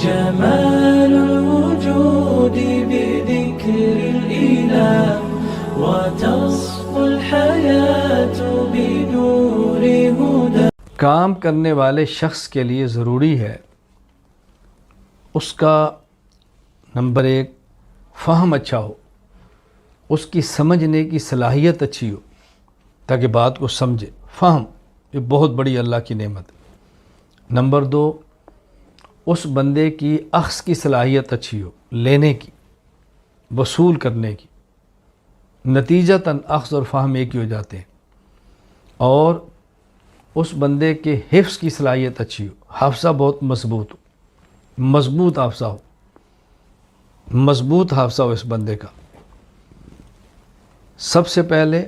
جمال الوجود بذكر الإله وتصفو الحياة بنور هدى. کام کرنے والے شخص کے لیے ضروری ہے اس کا نمبر 1 فہم اچھا ہو، اس کی سمجھنے کی صلاحیت اچھی ہو تاکہ بات کو سمجھے. فہم یہ بہت بڑی اللہ کی نعمت ہے. نمبر 2 اس بندے کی اخذ کی صلاحیت اچھی ہو، لینے کی، وصول کرنے کی. نتیجتاً اخذ اور فہم ایک ہی ہو جاتے ہیں. اور اس بندے کے حفظ کی صلاحیت اچھی ہو، حافظہ بہت مضبوط ہو، مضبوط حافظہ ہو، مضبوط حافظہ ہو اس بندے کا. سب سے پہلے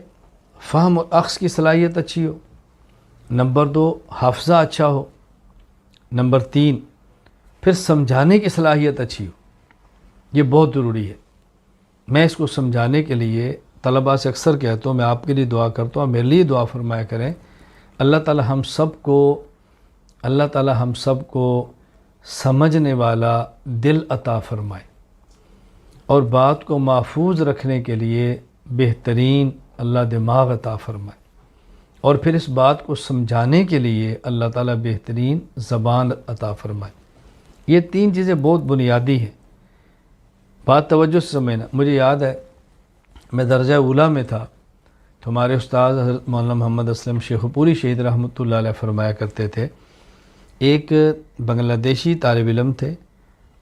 فہم اور اخذ کی صلاحیت اچھی ہو. نمبر 2 حافظہ اچھا ہو. نمبر 3 پھر سمجھانے کی صلاحیت اچھی ہو. یہ بہت ضروری ہے. میں اس کو سمجھانے کے لیے طلباء سے اکثر کہتا ہوں، میں آپ کے لیے دعا کرتا ہوں، میرے لیے دعا فرمایا کریں. اللہ تعالی ہم سب کو سمجھنے والا دل عطا فرمائے اور بات کو محفوظ رکھنے کے لیے بہترین اللہ دماغ عطا فرمائے، اور پھر اس بات کو سمجھانے کے لیے اللہ تعالیٰ بہترین زبان عطا فرمائے. یہ 3 چیزیں بہت بنیادی ہیں. بات توجہ سے سمجھنا. مجھے یاد ہے میں درجہ اولیٰ میں تھا تو ہمارے استاد حضرت مولانا محمد اسلم شیخ پوری شہید رحمۃ اللہ علیہ فرمایا کرتے تھے، ایک بنگلہ دیشی طالب علم تھے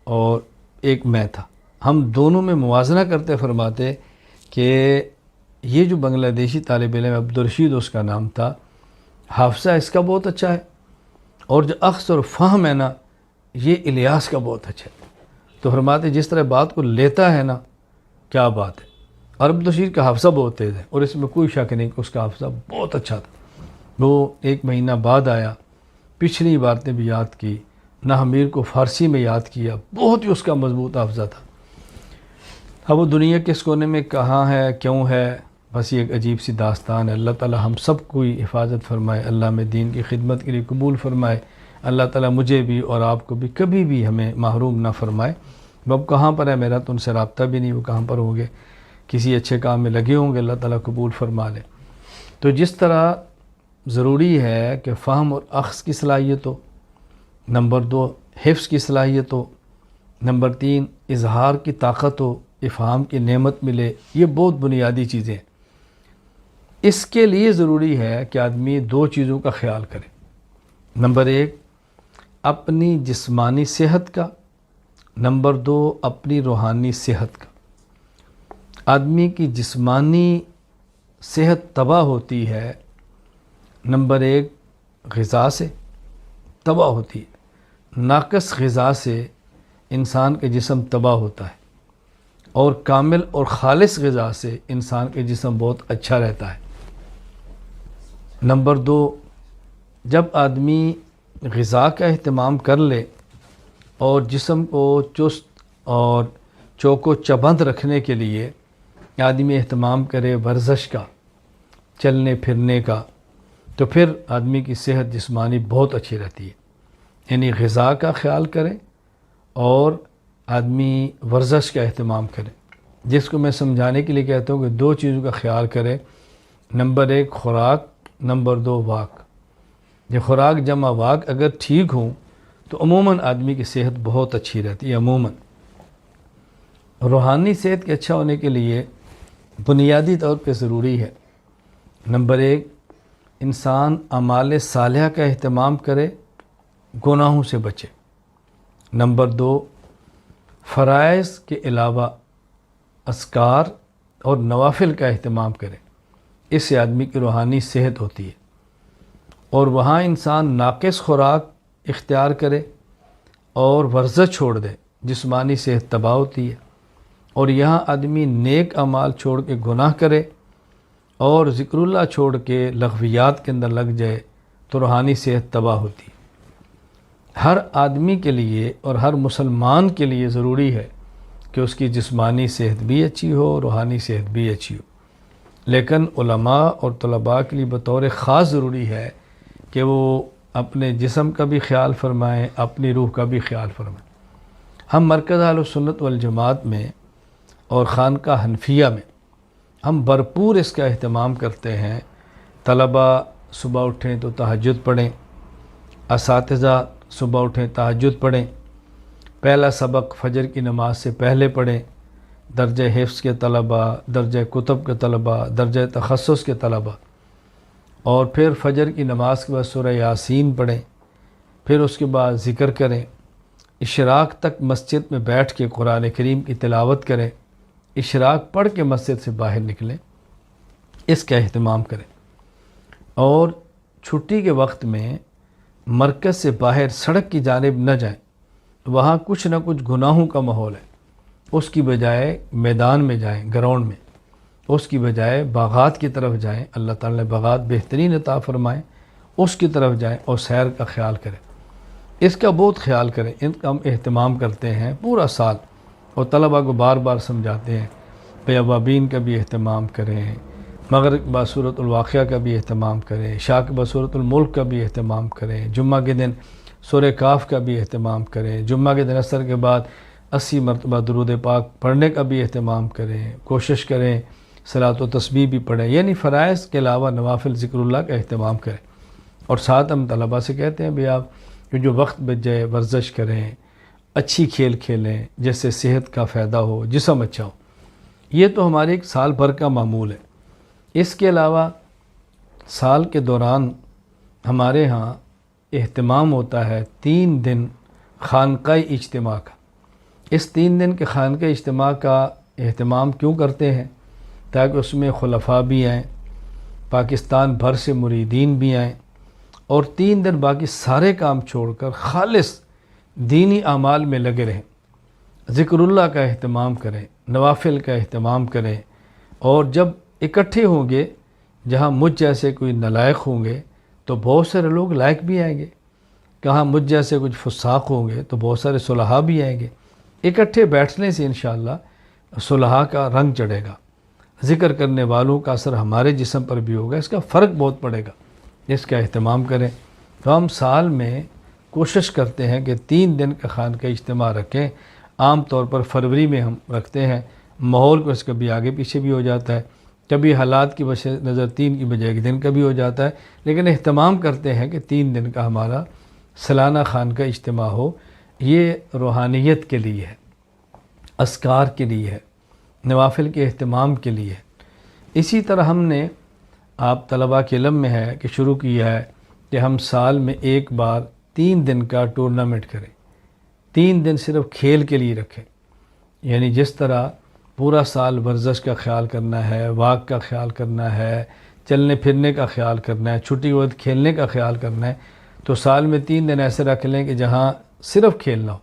اور ایک میں تھا، ہم دونوں میں موازنہ کرتے فرماتے کہ یہ جو بنگلہ دیشی طالب علم عبدالرشید اس کا نام تھا، حافظہ اس کا بہت اچھا ہے، اور جو اخذ اور فہم ہے نا یہ الیاس کا بہت اچھا ہے. تو فرماتے جس طرح بات کو لیتا ہے نا کیا بات ہے. اور عبدالرشید کا حافظہ بہت تیز ہے اور اس میں کوئی شک نہیں کہ اس کا حافظہ بہت اچھا تھا. وہ 1 مہینہ بعد آیا، پچھلی عبارتیں بھی یاد کی، نہ امیر کو فارسی میں یاد کیا، بہت ہی اس کا مضبوط حافظہ تھا. اب وہ دنیا کے اس کونے میں کہاں ہے، کیوں ہے، بس یہ ایک عجیب سی داستان ہے. اللہ تعالی ہم سب کو حفاظت فرمائے، اللہ میں دین کی خدمت کے لیے قبول فرمائے. اللہ تعالی مجھے بھی اور آپ کو بھی کبھی بھی ہمیں محروم نہ فرمائے. وہ اب کہاں پر ہے، میرا تو ان سے رابطہ بھی نہیں، وہ کہاں پر ہوں گے، کسی اچھے کام میں لگے ہوں گے، اللہ تعالیٰ قبول فرما لے. تو جس طرح ضروری ہے کہ فہم اور اخذ کی صلاحیت ہو، نمبر 2 حفظ کی صلاحیت ہو، نمبر 3 اظہار کی طاقت ہو، افہام کی نعمت ملے، یہ بہت بنیادی چیزیں ہیں. اس کے لیے ضروری ہے کہ آدمی 2 چیزوں کا خیال کرے. نمبر 1 اپنی جسمانی صحت کا، نمبر 2 اپنی روحانی صحت کا. آدمی کی جسمانی صحت تباہ ہوتی ہے نمبر 1 غذا سے تباہ ہوتی ہے. ناقص غذا سے انسان کا جسم تباہ ہوتا ہے، اور کامل اور خالص غذا سے انسان کا جسم بہت اچھا رہتا ہے. نمبر 2 جب آدمی غذا کا اہتمام کر لے اور جسم کو چست اور چوک و چبند رکھنے کے لیے آدمی اہتمام کرے ورزش کا، چلنے پھرنے کا، تو پھر آدمی کی صحت جسمانی بہت اچھی رہتی ہے. یعنی غذا کا خیال کرے اور آدمی ورزش کا اہتمام کرے، جس کو میں سمجھانے کے لیے کہتا ہوں کہ 2 چیزوں کا خیال کرے. نمبر 1 خوراک، نمبر 2 واک. یہ خوراک جمع واک اگر ٹھیک ہوں تو عموماً آدمی کی صحت بہت اچھی رہتی ہے. عموماً روحانی صحت کے اچھا ہونے کے لیے بنیادی طور پہ ضروری ہے نمبر 1 انسان اعمال صالحہ کا اہتمام کرے، گناہوں سے بچے. نمبر 2 فرائض کے علاوہ اذکار اور نوافل کا اہتمام کرے. اس سے آدمی کی روحانی صحت ہوتی ہے. اور وہاں انسان ناقص خوراک اختیار کرے اور ورزش چھوڑ دے، جسمانی صحت تباہ ہوتی ہے. اور یہاں آدمی نیک اعمال چھوڑ کے گناہ کرے اور ذکر اللہ چھوڑ کے لغویات کے اندر لگ جائے تو روحانی صحت تباہ ہوتی ہے. ہر آدمی کے لیے اور ہر مسلمان کے لیے ضروری ہے کہ اس کی جسمانی صحت بھی اچھی ہو، روحانی صحت بھی اچھی ہو. لیکن علماء اور طلباء کے لیے بطور خاص ضروری ہے کہ وہ اپنے جسم کا بھی خیال فرمائیں، اپنی روح کا بھی خیال فرمائیں. ہم مرکز اہل سنت والجماعت میں اور خانقاہ حنفیہ میں ہم بھرپور اس کا اہتمام کرتے ہیں۔ طلباء صبح اٹھیں تو تہجد پڑھیں، اساتذہ صبح اٹھیں تہجد پڑھیں، پہلا سبق فجر کی نماز سے پہلے پڑھیں، درجہ حفظ کے طلباء، درجہ کتب کے طلباء، درجہ تخصص کے طلباء، اور پھر فجر کی نماز کے بعد سورہ یاسین پڑھیں، پھر اس کے بعد ذکر کریں، اشراق تک مسجد میں بیٹھ کے قرآن کریم کی تلاوت کریں، اشراق پڑھ کے مسجد سے باہر نکلیں، اس کا اہتمام کریں۔ اور چھٹی کے وقت میں مرکز سے باہر سڑک کی جانب نہ جائیں، وہاں کچھ نہ کچھ گناہوں کا ماحول ہے، اس کی بجائے میدان میں جائیں، گراؤنڈ میں، اس کی بجائے باغات کی طرف جائیں، اللہ تعالیٰ نے باغات بہترین عطا فرمائیں، اس کی طرف جائیں اور سیر کا خیال کریں، اس کا بہت خیال کریں۔ ان کا ہم اہتمام کرتے ہیں پورا سال، اور طلباء کو بار بار سمجھاتے ہیں بھئی اوابین کا بھی اہتمام کریں، مغرب کے بعد سورۃ الواقعہ کا بھی اہتمام کریں، عشاء کے بعد سورۃ الملک کا بھی اہتمام کریں، جمعہ کے دن سورہ کاف کا بھی اہتمام کریں، جمعہ کے دن عصر کے بعد 80 مرتبہ درود پاک پڑھنے کا بھی اہتمام کریں، کوشش کریں صلاۃ و تسبیح بھی پڑھیں، یعنی فرائض کے علاوہ نوافل ذکر اللہ کا اہتمام کریں۔ اور ساتھ ہم طلباء سے کہتے ہیں بھی آپ جو وقت بچ جائے ورزش کریں، اچھی کھیل کھیلیں جس سے صحت کا فائدہ ہو، جسم اچھا ہو۔ یہ تو ہمارے ایک سال بھر کا معمول ہے۔ اس کے علاوہ سال کے دوران ہمارے ہاں اہتمام ہوتا ہے 3 دن خانقاہ اجتماع کا۔ اس 3 دن کے خانقاہ اجتماع کا اہتمام کیوں کرتے ہیں؟ تاکہ اس میں خلفاء بھی آئیں، پاکستان بھر سے مریدین بھی آئیں، اور 3 دن باقی سارے کام چھوڑ کر خالص دینی اعمال میں لگے رہیں، ذکر اللہ کا اہتمام کریں، نوافل کا اہتمام کریں۔ اور جب اکٹھے ہوں گے، جہاں مجھ جیسے کوئی نالائق ہوں گے تو بہت سارے لوگ لائق بھی آئیں گے، کہاں مجھ جیسے کچھ فساق ہوں گے تو بہت سارے صلحاء بھی آئیں گے۔ اکٹھے بیٹھنے سے انشاءاللہ صلحاء کا رنگ چڑھے گا، ذکر کرنے والوں کا اثر ہمارے جسم پر بھی ہوگا، اس کا فرق بہت پڑے گا۔ اس کا اہتمام کریں۔ تو ہم سال میں کوشش کرتے ہیں کہ 3 دن کا خانقاہ اجتماع رکھیں۔ عام طور پر فروری میں ہم رکھتے ہیں، ماحول کو اس کبھی آگے پیچھے بھی ہو جاتا ہے، کبھی حالات کی وجہ نظر 3 کی بجائے 1 دن کا بھی ہو جاتا ہے، لیکن اہتمام کرتے ہیں کہ 3 دن کا ہمارا سالانہ خانقاہ اجتماع ہو۔ یہ روحانیت کے لیے ہے، اذکار کے لیے ہے، نوافل کے اہتمام کے لیے ہے۔ اسی طرح ہم نے آپ طلباء کے علم میں ہے کہ شروع کیا ہے کہ ہم سال میں ایک بار 3 دن کا ٹورنامنٹ کریں، 3 دن صرف کھیل کے لیے رکھیں۔ یعنی جس طرح پورا سال ورزش کا خیال کرنا ہے، واک کا خیال کرنا ہے، چلنے پھرنے کا خیال کرنا ہے، چھٹی کے وقت کھیلنے کا خیال کرنا ہے، تو سال میں 3 دن ایسے رکھ لیں کہ جہاں صرف کھیلنا ہو۔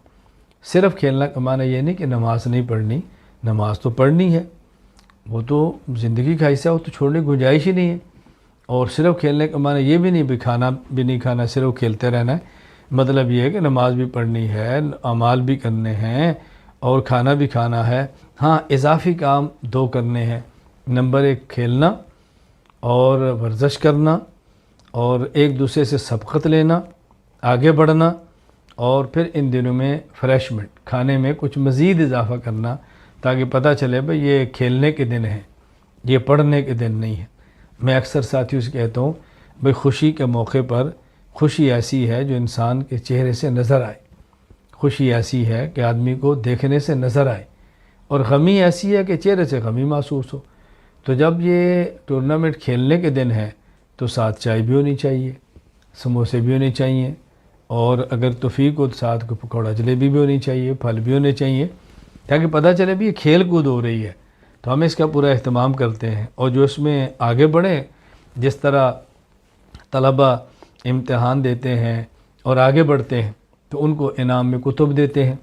صرف کھیلنا کا معنی یہ نہیں کہ نماز نہیں پڑھنی، نماز تو پڑھنی ہے، وہ تو زندگی کا حصہ، وہ تو چھوڑنے کی گنجائش ہی نہیں ہے۔ اور صرف کھیلنے کا معنی یہ بھی نہیں بھی کھانا بھی نہیں کھانا، صرف کھیلتے رہنا ہے۔ مطلب یہ ہے کہ نماز بھی پڑھنی ہے، اعمال بھی کرنے ہیں، اور کھانا بھی کھانا ہے۔ ہاں، اضافی کام 2 کرنے ہیں۔ نمبر 1 کھیلنا اور ورزش کرنا، اور ایک دوسرے سے سبقت لینا، آگے بڑھنا، اور پھر ان دنوں میں فریشمنٹ، کھانے میں کچھ مزید اضافہ کرنا، تاکہ پتہ چلے بھئی یہ کھیلنے کے دن ہیں، یہ پڑھنے کے دن نہیں ہے۔ میں اکثر ساتھیوں سے کہتا ہوں بھئی خوشی کے موقع پر خوشی ایسی ہے جو انسان کے چہرے سے نظر آئے، خوشی ایسی ہے کہ آدمی کو دیکھنے سے نظر آئے، اور غمی ایسی ہے کہ چہرے سے غمی محسوس ہو۔ تو جب یہ ٹورنامنٹ کھیلنے کے دن ہے تو ساتھ چائے بھی ہونی چاہیے، سموسے بھی ہونے چاہیے، اور اگر توفیق ہو تو ساتھ کو پکوڑا جلیبی بھی ہونی چاہیے، پھل بھی ہونے چاہیے، تاکہ پتہ چلے بھی یہ کھیل کود ہو رہی ہے۔ تو ہم اس کا پورا اہتمام کرتے ہیں، اور جو اس میں آگے بڑھیں، جس طرح طلباء امتحان دیتے ہیں اور آگے بڑھتے ہیں تو ان کو انعام میں کتب دیتے ہیں۔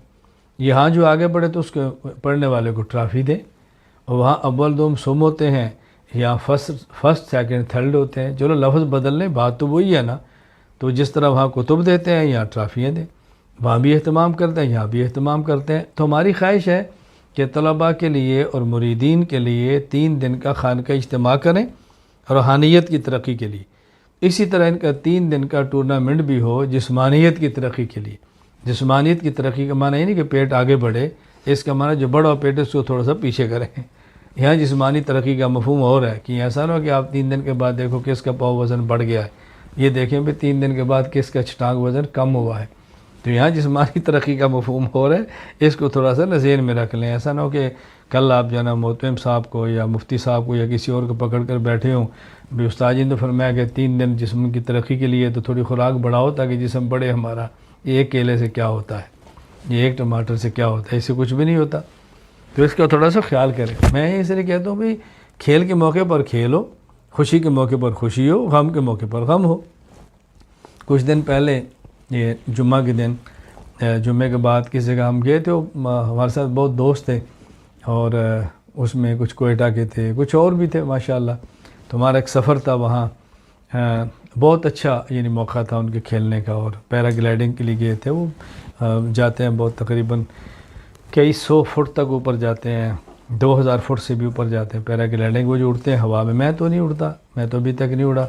یہاں جو آگے بڑھے تو اس کو پڑھنے والے کو ٹرافی دیں، اور وہاں اول دوم سم ہوتے ہیں، یہاں فرسٹ سیکنڈ تھرڈ ہوتے ہیں۔ چلو لفظ بدل لیں، بات تو وہی ہے نا۔ تو جس طرح وہاں کتب دیتے ہیں یہاں ٹرافیاں دیں، وہاں بھی اہتمام کرتے ہیں، یہاں بھی اہتمام کرتے ہیں۔ تو ہماری خواہش ہے کہ طلباء کے لیے اور مریدین کے لیے 3 دن کا خانقاہ اجتماع کریں روحانیت کی ترقی کے لیے۔ اسی طرح ان کا 3 دن کا ٹورنامنٹ بھی ہو جسمانیت کی ترقی کے لیے، جسمانیت کی ترقی کا معنی یہ نہیں کہ پیٹ آگے بڑھے، اس کا معنی جو بڑا پیٹ ہے اس کو تھوڑا سا پیچھے کریں۔ یہاں جسمانی ترقی کا مفہوم اور ہے کہ ایسا نہ ہو کہ آپ 3 دن کے بعد دیکھو کس کا پاؤں وزن بڑھ گیا ہے، یہ دیکھیں بھی 3 دن کے بعد کس کا چھٹانگ وزن کم ہوا ہے۔ تو یہاں جسمانی ترقی کا مفہوم ہو رہا ہے، اس کو تھوڑا سا ذہن میں رکھ لیں۔ ایسا نہ ہو کہ کل آپ جو ہے نا محتم صاحب کو یا مفتی صاحب کو یا کسی اور کو پکڑ کر بیٹھے ہوں بھی استاد جی نے فرمایا کہ 3 دن جسم کی ترقی کے لیے تو تھوڑی خوراک بڑھاؤ تاکہ جسم بڑھے ہمارا۔ یہ ایک کیلے سے کیا ہوتا ہے، یہ ایک ٹماٹر سے کیا ہوتا ہے، اس سے کچھ بھی نہیں ہوتا۔ تو اس کا تھوڑا سا خیال کریں۔ میں اس لیے کہتا ہوں بھی کھیل کے موقع پر کھیلو، خوشی کے موقع پر خوشی ہو، غم کے موقع پر غم ہو۔ کچھ دن پہلے یہ جمعہ کے دن، جمعے کے بعد کسی جگہ ہم گئے تھے، ہمارے ساتھ بہت دوست تھے اور اس میں کچھ کوئٹہ کے تھے، کچھ اور بھی تھے ماشاءاللہ۔ تو ہمارا ایک سفر تھا وہاں، بہت اچھا یعنی موقع تھا ان کے کھیلنے کا، اور پیرا گلائڈنگ کے لیے گئے تھے۔ وہ جاتے ہیں بہت تقریباً کئی 100 فٹ تک اوپر جاتے ہیں، 2000 فٹ سے بھی اوپر جاتے ہیں پیرا گلائڈنگ۔ وہ جو اڑتے ہیں ہوا میں تو نہیں اڑتا، میں تو ابھی تک نہیں اڑا۔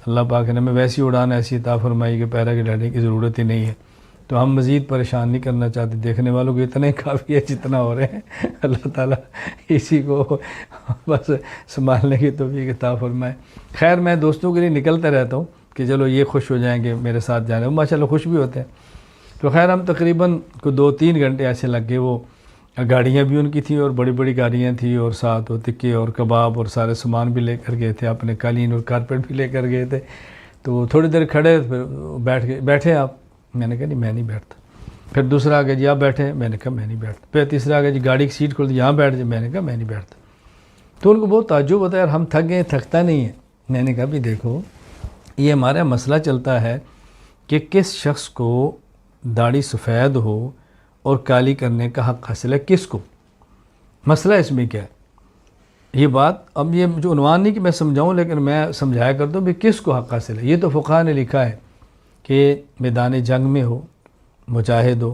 اللہ پاک نے ہمیں ویسی اڑان ایسی عطا فرمائی کہ پیرا گلائڈنگ کی ضرورت ہی نہیں ہے۔ تو ہم مزید پریشان نہیں کرنا چاہتے دیکھنے والوں کو، اتنا ہی کافی ہے جتنا ہو رہے ہیں۔ اللہ تعالیٰ اسی کو بس سنبھالنے کی توفیق عطا فرمائے۔ خیر میں دوستوں کے لیے نکلتا رہتا ہوں کہ چلو یہ خوش ہو جائیں گے میرے ساتھ جانے، وہ ماشاءاللہ خوش بھی ہوتے ہیں۔ تو خیر ہم تقریباً 2-3 گھنٹے ایسے لگ گئے۔ وہ گاڑیاں بھی ان کی تھیں اور بڑی بڑی گاڑیاں تھیں، اور ساتھ وہ تکے اور کباب اور سارے سامان بھی لے کر گئے تھے، اپنے قالین اور کارپیٹ بھی لے کر گئے تھے۔ تو تھوڑی دیر کھڑے، پھر بیٹھے آپ، میں نے کہا نہیں میں نہیں بیٹھتا۔ پھر دوسرا آگے جی آپ بیٹھے، میں نے کہا میں نہیں بیٹھتا۔ پھر تیسرا آگے جی گاڑی کی سیٹ کھول دی، یہاں بیٹھ جائے، میں نے کہا میں نہیں بیٹھتا۔ تو ان کو بہت تعجب ہوتا ہے، یار ہم تھک گئے، تھکتا نہیں ہے۔ میں نے کہا بھی دیکھو یہ ہمارا مسئلہ چلتا ہے کہ کس شخص کو داڑھی سفید ہو اور کالی کرنے کا حق حاصل ہے، کس کو؟ مسئلہ اس میں کیا ہے؟ یہ بات اب یہ جو عنوان نہیں کہ میں سمجھاؤں، لیکن میں سمجھایا کرتا ہوں بھی کس کو حق حاصل ہے۔ یہ تو فقہاء نے لکھا ہے کہ میدان جنگ میں ہو، مجاہد ہو،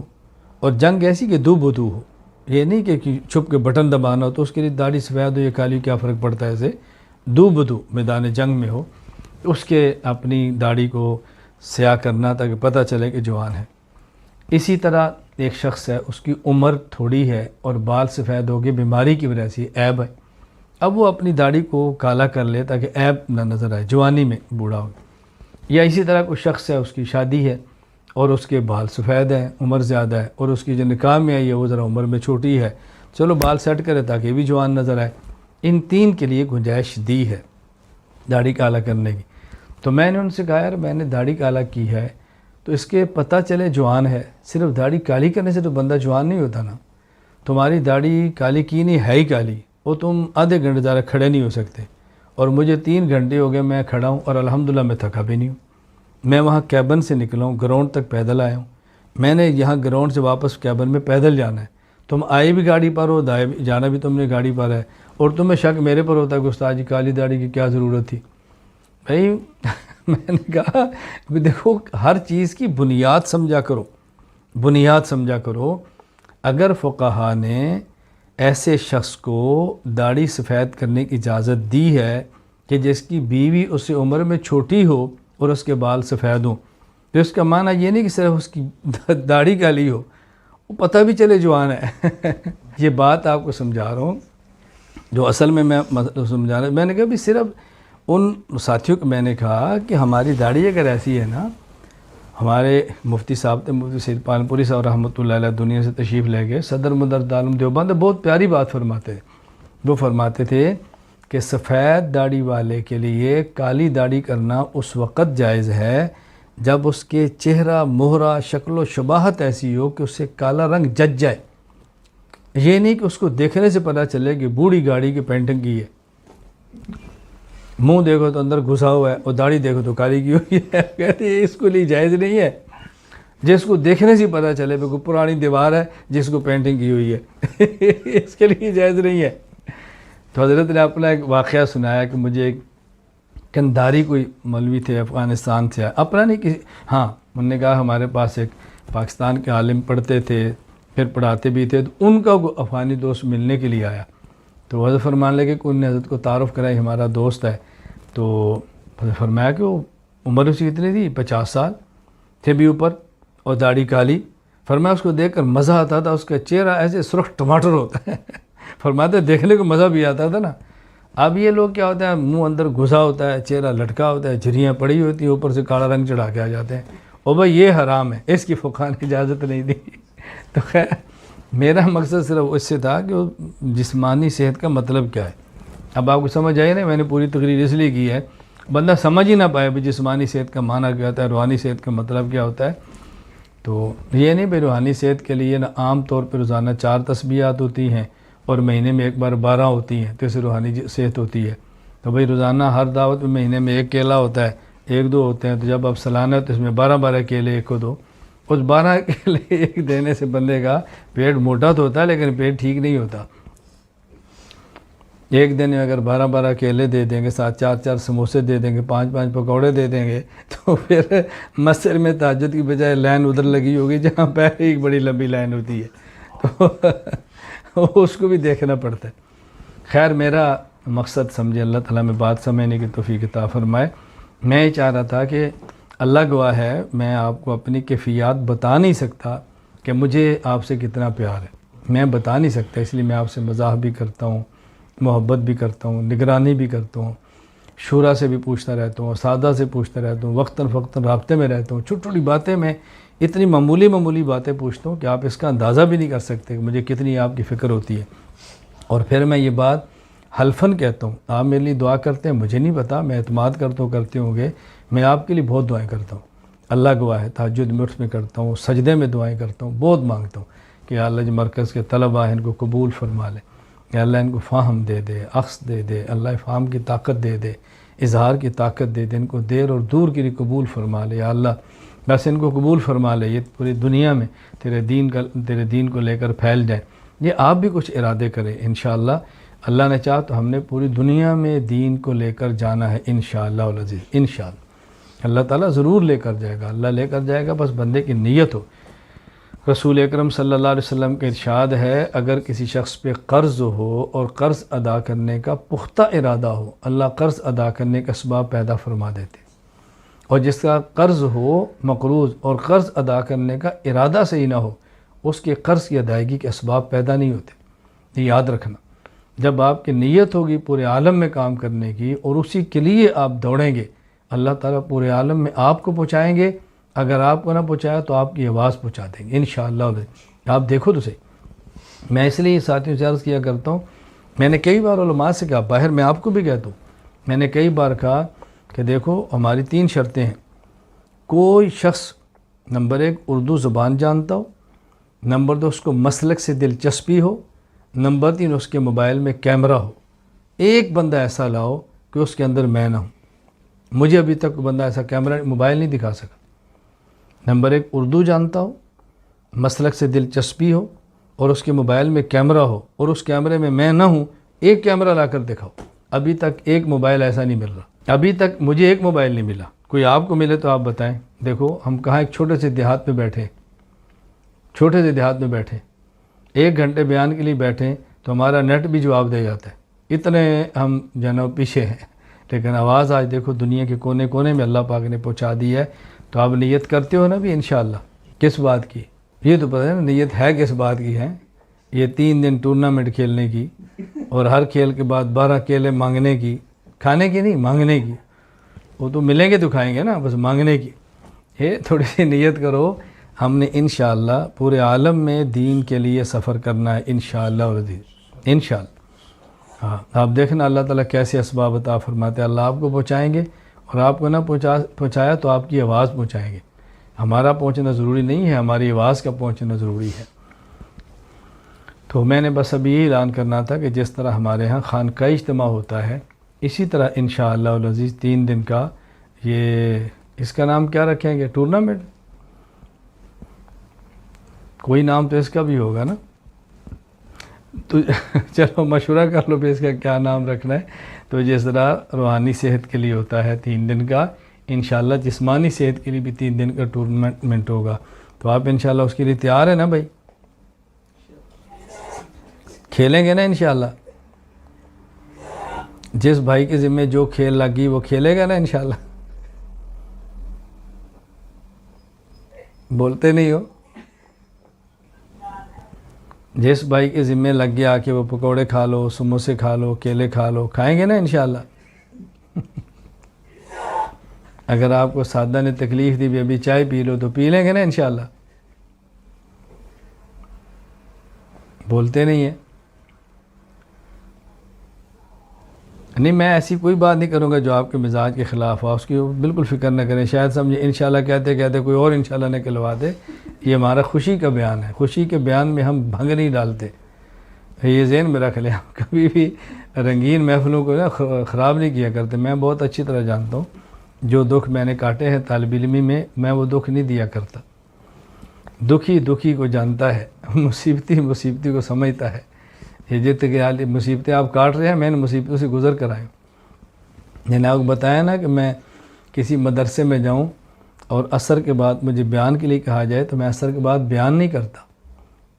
اور جنگ ایسی کہ دو بدو ہو، یہ نہیں کہ چھپ کے بٹن دبانا ہو تو اس کے لیے داڑھی سفید ہو یا کالی کیا فرق پڑتا ہے، اسے دو بدو میدان جنگ میں ہو اس کے اپنی داڑھی کو سیاہ کرنا تاکہ پتہ چلے کہ جوان ہے۔ اسی طرح ایک شخص ہے، اس کی عمر تھوڑی ہے اور بال سفید ہو گئے بیماری کی وجہ سے، عیب ہے، اب وہ اپنی داڑھی کو کالا کر لے تاکہ عیب نہ نظر آئے جوانی میں بوڑھا ہو۔ یا اسی طرح کوئی شخص ہے، اس کی شادی ہے اور اس کے بال سفید ہیں، عمر زیادہ ہے، اور اس کی جو نکاح میں آئی ہے وہ ذرا عمر میں چھوٹی ہے، چلو بال سیٹ کرے تاکہ بھی جوان نظر آئے۔ ان 3 کے لیے گنجائش دی ہے داڑھی کالا کرنے کی۔ تو میں نے ان سے کہا یار میں نے داڑھی کالا کی ہے تو اس کے پتہ چلے جوان ہے، صرف داڑھی کالی کرنے سے تو بندہ جوان نہیں ہوتا نا۔ تمہاری داڑھی کالی کی نہیں ہے ہی کالی، وہ تم آدھے گھنٹے زیادہ کھڑے نہیں ہو سکتے، اور مجھے 3 گھنٹے ہو گئے میں کھڑا ہوں اور الحمدللہ میں تھکا بھی نہیں ہوں۔ میں وہاں کیبن سے نکلا ہوں، گراؤنڈ تک پیدل آیا ہوں، میں نے یہاں گراؤنڈ سے واپس کیبن میں پیدل جانا ہے۔ تم آئے بھی گاڑی پر ہو، جانا بھی تم نے گاڑی پر ہے، اور تمہیں شک میرے پر ہوتا ہے کہ استاد جی کالی داڑھی کی کیا ضرورت تھی؟ بھائی میں نے کہا دیکھو ہر چیز کی بنیاد سمجھا کرو، بنیاد سمجھا کرو۔ اگر فقہاء نے ایسے شخص کو داڑھی سفید کرنے کی اجازت دی ہے کہ جس کی بیوی اس سے عمر میں چھوٹی ہو اور اس کے بال سفید ہوں، تو اس کا معنی یہ نہیں کہ صرف اس کی داڑھی کالی ہو، وہ پتہ بھی چلے جوان ہے۔ یہ بات آپ کو سمجھا رہا ہوں جو اصل میں سمجھا رہا ہوں۔ میں نے کہا بھی صرف ان ساتھیوں کو میں نے کہا کہ ہماری داڑھی اگر ایسی ہے نا، ہمارے مفتی صاحب تھے، مفتی سید پالنپوری صاحب رحمۃ اللہ علیہ دنیا سے تشریف لے گئے، صدر مدرس دارالعلوم دیوبند، بہت پیاری بات فرماتے تھے۔ وہ فرماتے تھے کہ سفید داڑھی والے کے لیے کالی داڑھی کرنا اس وقت جائز ہے جب اس کے چہرہ، مہرہ، شکل و شباہت ایسی ہو کہ اس سے کالا رنگ جچ جائے۔ یہ نہیں کہ اس کو دیکھنے سے پتہ چلے کہ بوڑھی گاڑی کی پینٹنگ کی ہے، منہ دیکھو تو اندر گھسا ہوا ہے اور داڑھی دیکھو تو کالی کی ہوئی ہے۔ کہتے ہیں اس کو لیے جائز نہیں ہے، جس کو دیکھنے سے پتہ چلے کوئی پرانی دیوار ہے جس کو پینٹنگ کی ہوئی ہے، اس کے لیے جائز نہیں ہے۔ تو حضرت نے اپنا ایک واقعہ سنایا کہ مجھے ایک کنداری کوئی مولوی تھے افغانستان سے، اپنا نہیں کسی، ہاں انہوں نے کہا ہمارے پاس ایک پاکستان کے عالم پڑھتے تھے، پھر پڑھاتے بھی تھے، تو ان کا افغانی دوست ملنے کے لیے آیا، تو حضرت فرمانے لگے کہ انہوں نے حضرت کو تعارف کرائی ہمارا دوست ہے، تو حضرت فرمایا کہ وہ عمر اسی کتنی تھی، 50 سال تھے بھی اوپر، اور داڑھی کالی، فرمایا اس کو دیکھ کر مزہ آتا تھا، اس کا چہرہ ایسے سرخ ٹماٹر ہوتا ہے فرماتے دیکھنے کو مزہ بھی آتا تھا نا۔ اب یہ لوگ کیا ہوتا ہے، منہ اندر گھسا ہوتا ہے، چہرہ لٹکا ہوتا ہے، جھریاں پڑی ہوتی ہیں، اوپر سے کالا رنگ چڑھا کے آ جاتے ہیں، اور بھائی یہ حرام ہے، اس کی فقہ نے اجازت نہیں دی۔ تو خیر میرا مقصد صرف اس سے تھا کہ وہ جسمانی صحت کا مطلب کیا ہے۔ اب آپ کو سمجھ آئی نا، میں نے پوری تقریر اس لیے کی ہے بندہ سمجھ ہی نہ پائے بھی جسمانی صحت کا معنی کیا ہوتا ہے، روحانی صحت کا مطلب کیا ہوتا ہے۔ تو یہ نہیں بھائی روحانی صحت کے لیے نا عام طور پہ روزانہ 4 تسبیحات ہوتی ہیں اور مہینے میں ایک بار 12 ہوتی ہیں، تو اسے روحانی صحت ہوتی ہے۔ تو بھائی روزانہ ہر دعوت میں مہینے میں 1 کیلا ہوتا ہے، 1-2 ہوتے ہیں، تو جب آپ سالانہ تو اس میں 12 کیلے 1 کو دو، اس 12 کیلے ایک دینے سے بندے کا پیٹ موٹا تو ہوتا ہے لیکن پیٹ ٹھیک نہیں ہوتا۔ ایک دن میں اگر 12 کیلے دے دیں گے، 4 سموسے دے دیں گے، 5 پکوڑے دے دیں گے، تو پھر مسجد میں تہجد کی بجائے لائن ادھر لگی ہوگی جہاں پہلے ایک بڑی لمبی لائن ہوتی ہے، تو اس کو بھی دیکھنا پڑتا ہے۔ خیر میرا مقصد سمجھے، اللہ تعالیٰ میں بات سمجھنے کی توفیق عطا فرمائے۔ میں یہ چاہ رہا تھا کہ اللہ گواہ ہے میں آپ کو اپنی کیفیات بتا نہیں سکتا کہ مجھے آپ سے کتنا پیار ہے، میں بتا نہیں سکتا، اس لیے میں آپ سے مزاح بھی کرتا ہوں، محبت بھی کرتا ہوں، نگرانی بھی کرتا ہوں، شورا سے بھی پوچھتا رہتا ہوں، اساتذہ سے پوچھتا رہتا ہوں، وقتاً فوقتاً رابطے میں رہتا ہوں، چھوٹی چھوٹی باتیں میں اتنی معمولی باتیں پوچھتا ہوں کہ آپ اس کا اندازہ بھی نہیں کر سکتے کہ مجھے کتنی آپ کی فکر ہوتی ہے۔ اور پھر میں یہ بات حلفاً کہتا ہوں، آپ میرے لیے دعا کرتے ہیں، مجھے نہیں پتا، میں اعتماد کرتے ہوں گے، میں آپ کے لیے بہت دعائیں کرتا ہوں، اللہ گواہ ہے، تہجد میں اٹھ میں کرتا ہوں، سجدے میں دعائیں کرتا ہوں، بہت مانگتا ہوں کہ یا اللہ جو مرکز کے طلبہ ہیں ان کو قبول فرما لے، یا اللہ ان کو فہم دے دے، عقل دے دے، اللہ فہم کی طاقت دے دے، اظہار کی طاقت دے دے، ان کو دیر اور دور کے لیے قبول فرما لے، یا اللہ بس ان کو قبول فرما لے، یہ پوری دنیا میں تیرے دین کو لے کر پھیل جائے۔ یہ آپ بھی کچھ ارادے کریں انشاءاللہ، اللہ نے چاہا تو ہم نے پوری دنیا میں دین کو لے کر جانا ہے انشاءاللہ العزیز، انشاءاللہ اللہ تعالیٰ ضرور لے کر جائے گا، اللہ لے کر جائے گا، بس بندے کی نیت ہو۔ رسول اکرم صلی اللہ علیہ وسلم کا ارشاد ہے، اگر کسی شخص پہ قرض ہو اور قرض ادا کرنے کا پختہ ارادہ ہو، اللہ قرض ادا کرنے کا اسباب پیدا فرما دیتے، اور جس کا قرض ہو مقروض اور قرض ادا کرنے کا ارادہ صحیح نہ ہو، اس کے قرض کی ادائیگی کے اسباب پیدا نہیں ہوتے۔ یہ یاد رکھنا، جب آپ کی نیت ہوگی پورے عالم میں کام کرنے کی اور اسی کے لیے آپ دوڑیں گے، اللہ تعالیٰ پورے عالم میں آپ کو پہنچائیں گے، اگر آپ کو نہ پہنچایا تو آپ کی آواز پہنچا دیں گے انشاءاللہ۔ آپ دیکھو تو صحیح، میں اس لیے ساتھیوں سے عرض کیا کرتا ہوں، میں نے کئی بار علماء سے کہا، باہر میں آپ کو بھی کہتا ہوں، میں نے کئی بار کہا کہ دیکھو ہماری 3 شرطیں ہیں، کوئی شخص نمبر 1 اردو زبان جانتا ہو، نمبر 2 اس کو مسلک سے دلچسپی ہو، نمبر 3 اس کے موبائل میں کیمرہ ہو۔ ایک بندہ ایسا لاؤ کہ اس کے اندر میں نہ ہوں، مجھے ابھی تک بندہ ایسا کیمرہ موبائل نہیں دکھا سکا۔ نمبر 1 اردو جانتا ہو، مسلک سے دلچسپی ہو، اور اس کے موبائل میں کیمرہ ہو، اور اس کیمرے میں میں نہ ہوں، ایک کیمرہ لا کر دکھاؤ۔ ابھی تک ایک موبائل ایسا نہیں مل رہا، ابھی تک مجھے ایک موبائل نہیں ملا، کوئی آپ کو ملے تو آپ بتائیں۔ دیکھو ہم کہاں ایک چھوٹے سے دیہات میں بیٹھے 1 گھنٹے بیان کے لیے بیٹھیں تو ہمارا نیٹ بھی جواب دے جاتا ہے، اتنے ہم جنوں پیچھے ہیں، لیکن آواز آج دیکھو دنیا کے کونے کونے میں اللہ پاک نے پہنچا دی ہے۔ تو آپ نیت کرتے ہو نا بھی انشاءاللہ، کس بات کی؟ یہ تو پتہ ہے نا نیت ہے کس بات کی ہے؟ یہ 3 دن ٹورنامنٹ کھیلنے کی، اور ہر کھیل کے بعد 12 کیلے مانگنے کی، کھانے کی نہیں مانگنے کی، وہ تو ملیں گے تو کھائیں گے نا، بس مانگنے کی۔ یہ تھوڑی سی نیت کرو، ہم نے انشاءاللہ پورے عالم میں دین کے لیے سفر کرنا ہے انشاءاللہ العزیز، انشاءاللہ۔ ہاں آپ دیکھنا اللہ تعالیٰ کیسے اسباب عطا فرماتے ہیں، اللہ آپ کو پہنچائیں گے، اور آپ کو نہ پہنچایا تو آپ کی آواز پہنچائیں گے۔ ہمارا پہنچنا ضروری نہیں ہے، ہماری آواز کا پہنچنا ضروری ہے۔ تو میں نے بس ابھی یہ اعلان کرنا تھا کہ جس طرح ہمارے ہاں خانقاہی اجتماع ہوتا ہے، اسی طرح انشاءاللہ العزیز 3 دن کا یہ، اس کا نام کیا رکھیں گے؟ ٹورنامنٹ، کوئی نام تو اس کا بھی ہوگا نا، تو چلو مشورہ کر لو پھر اس کا کیا نام رکھنا ہے۔ تو جس طرح روحانی صحت کے لیے ہوتا ہے 3 دن کا، انشاءاللہ جسمانی صحت کے لیے بھی 3 دن کا ٹورنامنٹ ہوگا، تو آپ انشاءاللہ اس کے لیے تیار ہیں نا بھائی؟ کھیلیں گے نا انشاءاللہ؟ جس بھائی کے ذمہ جو کھیل لگی وہ کھیلے گا نا انشاءاللہ؟ بولتے نہیں ہو؟ جس بھائی کے ذمے لگ گیا کہ وہ پکوڑے کھا لو، سموسے کھا لو، کیلے کھا لو، کھائیں گے نا انشاءاللہ؟ اگر آپ کو سادہ نے تکلیف دی بھی ابھی چائے پی لو تو پی لیں گے نا انشاءاللہ؟ بولتے نہیں ہیں. نہیں، میں ایسی کوئی بات نہیں کروں گا جو آپ کے مزاج کے خلاف ہو، اس کی بالکل فکر نہ کریں. شاید سمجھے انشاءاللہ کہتے کہتے کوئی اور انشاءاللہ نکلوا دے. یہ ہمارا خوشی کا بیان ہے. خوشی کے بیان میں ہم بھنگ نہیں ڈالتے. یہ ذہن میں رکھ لیں. ہم کبھی بھی رنگین محفلوں کو نا خراب نہیں کیا کرتے. میں بہت اچھی طرح جانتا ہوں جو دکھ میں نے کاٹے ہیں طالب علمی میں وہ دکھ نہیں دیا کرتا. دکھی کو جانتا ہے، مصیبتی کو سمجھتا ہے. یہ جتنے مصیبتیں آپ کاٹ رہے ہیں میں نے مصیبتوں سے گزر کر آیا ہوں. میں نے آپ کو بتایا نا کہ میں کسی مدرسے میں جاؤں اور عصر کے بعد مجھے بیان کے لیے کہا جائے تو میں عصر کے بعد بیان نہیں کرتا.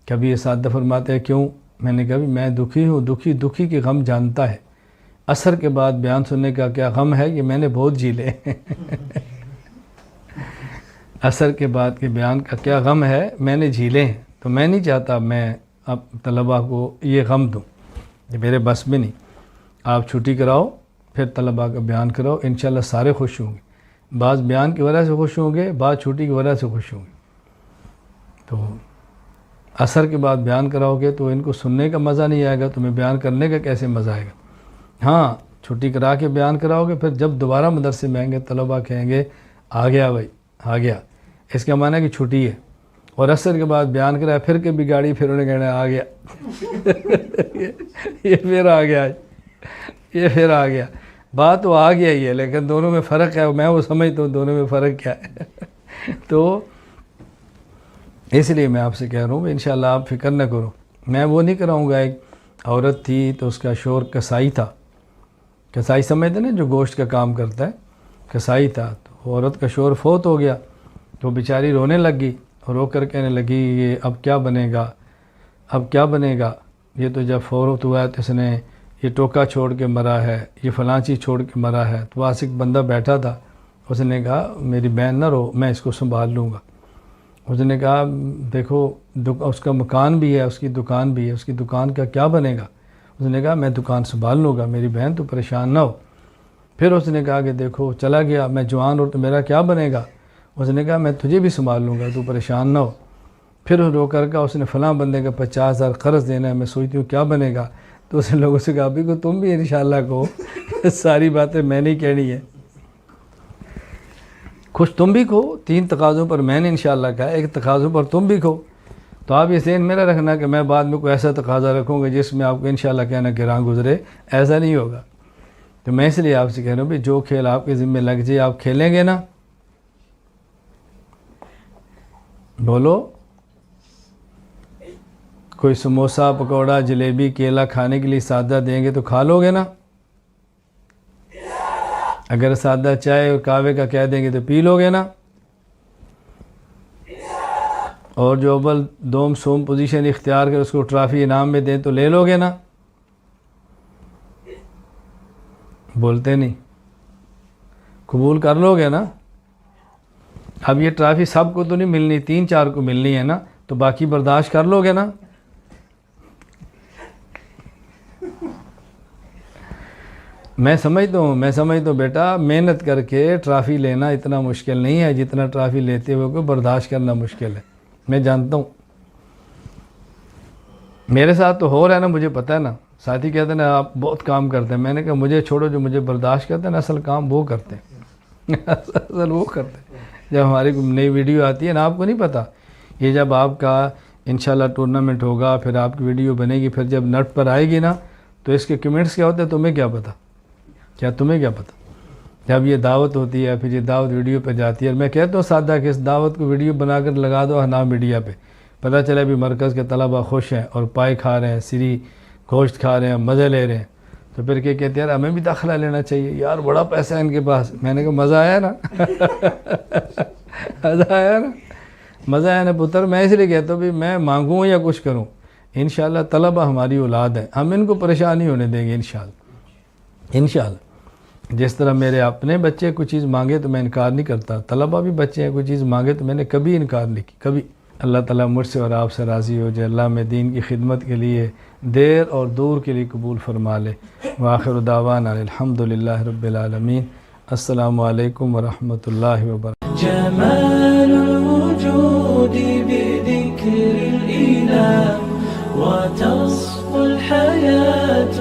کبھی اساتذہ فرماتے ہیں کیوں؟ میں نے کہا میں دکھی ہوں. دکھی کے غم جانتا ہے. عصر کے بعد بیان سننے کا کیا غم ہے کہ میں نے بہت جھیلے. عصر کے بعد کے بیان کا کیا غم ہے میں نے جھیلے ہیں. تو میں نہیں چاہتا میں اب طلباء کو یہ غم دوں. یہ میرے بس میں نہیں. آپ چھٹی کراؤ پھر طلباء کا بیان کراؤ، انشاءاللہ سارے خوش ہوں گے. بعض بیان کی وجہ سے خوش ہوں گے، بعض چھٹی کی وجہ سے خوش ہوں گے. تو عصر کے بعد بیان کراؤ گے تو ان کو سننے کا مزہ نہیں آئے گا، تمہیں بیان کرنے کا کیسے مزہ آئے گا؟ ہاں، چھٹی کرا کے بیان کراؤ گے پھر جب دوبارہ مدرسے میں آئیں گے طلباء کہیں گے آ گیا بھائی آ گیا. اس کا معنی ہے کہ چھٹی ہے. اور عصر کے بعد بیان کرایا پھر کبھی گاڑی پھر انہیں کہنا آ گیا. یہ پھر آ گیا، یہ پھر آ گیا. بات تو آ گیا ہی ہے لیکن دونوں میں فرق ہے. میں وہ سمجھتا ہوں دونوں میں فرق کیا ہے. تو اس لیے میں آپ سے کہہ رہا ہوں انشاءاللہ آپ فکر نہ کرو. میں وہ نہیں کراؤں گا. ایک عورت تھی تو اس کا شوہر کسائی تھا. کسائی سمجھتے نا جو گوشت کا کام کرتا ہے، کسائی تھا. تو عورت کا شوہر فوت ہو گیا تو بیچاری رونے لگ گئی. رو کر کہنے لگی یہ اب کیا بنے گا، اب کیا بنے گا. یہ تو جب فوت ہوا ہے تو اس نے یہ ٹوکا چھوڑ کے مرا ہے، یہ فلاں چیز چھوڑ کے مرا ہے. تو واسق بندہ بیٹھا تھا. اس نے کہا میری بہن نہ رو، میں اس کو سنبھال لوں گا. اس نے کہا دیکھو اس کا مکان بھی ہے، اس کی دکان بھی ہے، اس کی دکان کا کیا بنے گا. اس نے کہا میں دکان سنبھال لوں گا، میری بہن تو پریشان نہ ہو. پھر اس نے کہا کہ دیکھو چلا گیا، میں جوان اور تو میرا کیا بنے گا. اس نے کہا میں تجھے بھی سنبھال لوں گا، تو پریشان نہ ہو. پھر رو کر کا اس نے فلاں بندے کا 50,000 قرض دینا ہے، میں سوچتی ہوں کیا بنے گا. تو اس نے لوگوں سے کہا ابھی کو تم بھی انشاءاللہ کہو. ساری باتیں میں نہیں کہنی ہے. خوش تم بھی کھو. 3 تقاضوں پر میں نے انشاءاللہ کہا، ایک تقاضوں پر تم بھی کھو. تو آپ یہ ذہن میرا رکھنا کہ میں بعد میں کوئی ایسا تقاضا رکھوں گا جس میں آپ کو انشاءاللہ کہنا گراں گزرے. ایسا نہیں ہوگا. تو میں اس لیے آپ سے کہہ رہا ہوں بھی جو کھیل آپ کے ذمہ لگ جائے آپ کھیلیں گے نا. بولو. کوئی سموسا پکوڑا جلیبی کیلا کھانے کے لیے سادہ دیں گے تو کھا لو گے نا. اگر سادہ چائے اور کعوے کا کہہ دیں گے تو پی لو گے نا. اور جو اول دوم سوم پوزیشن اختیار کر اس کو ٹرافی انعام میں دیں تو لے لو گے نا. بولتے نہیں. قبول کر لو گے نا. اب یہ ٹرافی سب کو تو نہیں ملنی، 3-4 کو ملنی ہے نا، تو باقی برداشت کر لو گے نا. میں سمجھتا ہوں بیٹا محنت کر کے ٹرافی لینا اتنا مشکل نہیں ہے جتنا ٹرافی لیتے ہوئے کو برداشت کرنا مشکل ہے. میں جانتا ہوں میرے ساتھ تو ہو رہا ہے نا، مجھے پتہ ہے نا. ساتھی کہتے ہیں نا آپ بہت کام کرتے ہیں. میں نے کہا مجھے چھوڑو، جو مجھے برداشت کرتے ہیں نا اصل کام وہ کرتے ہیں. اصل وہ کرتے ہیں. جب ہماری نئی ویڈیو آتی ہے نا، آپ کو نہیں پتہ، یہ جب آپ کا انشاءاللہ ٹورنامنٹ ہوگا پھر آپ کی ویڈیو بنے گی، پھر جب نٹ پر آئے گی نا تو اس کے کمنٹس کیا ہوتے ہیں تمہیں کیا پتہ. تمہیں کیا پتہ. جب یہ دعوت ہوتی ہے پھر یہ دعوت ویڈیو پہ جاتی ہے. اور میں کہتا ہوں سادہ کہ اس دعوت کو ویڈیو بنا کر لگا دو احناف میڈیا پہ، پتہ چلے بھی مرکز کے طلباء خوش ہیں اور پائے کھا رہے ہیں، سری گوشت کھا رہے ہیں، مزے لے رہے ہیں. تو پھر کیا کہتے ہیں یار ہمیں بھی داخلہ لینا چاہیے، یار بڑا پیسہ ہے ان کے پاس. میں نے کہا مزہ آیا نا. مزہ آیا نا، مزہ آیا نا پتر. میں اس لیے کہتا ہوں بھی میں مانگوں یا کچھ کروں، انشاءاللہ طلباء ہماری اولاد ہے، ہم ان کو پریشان نہیں ہونے دیں گے انشاءاللہ. جس طرح میرے اپنے بچے کوئی چیز مانگے تو میں انکار نہیں کرتا، طلباء بھی بچے ہیں کوئی چیز مانگے تو میں نے کبھی انکار نہیں کی، کبھی. اللہ تعالیٰ مجھ سے اور آپ سے راضی ہو جائے، اللہ میں دین کی خدمت کے لیے دیر اور دور کے لیے قبول فرما لے۔ وآخر دعوانا الحمدللہ رب العالمین۔ السلام علیکم ورحمۃ اللہ وبرکاتہ۔ جمال الوجود بذكر الإله وتصفو الحياة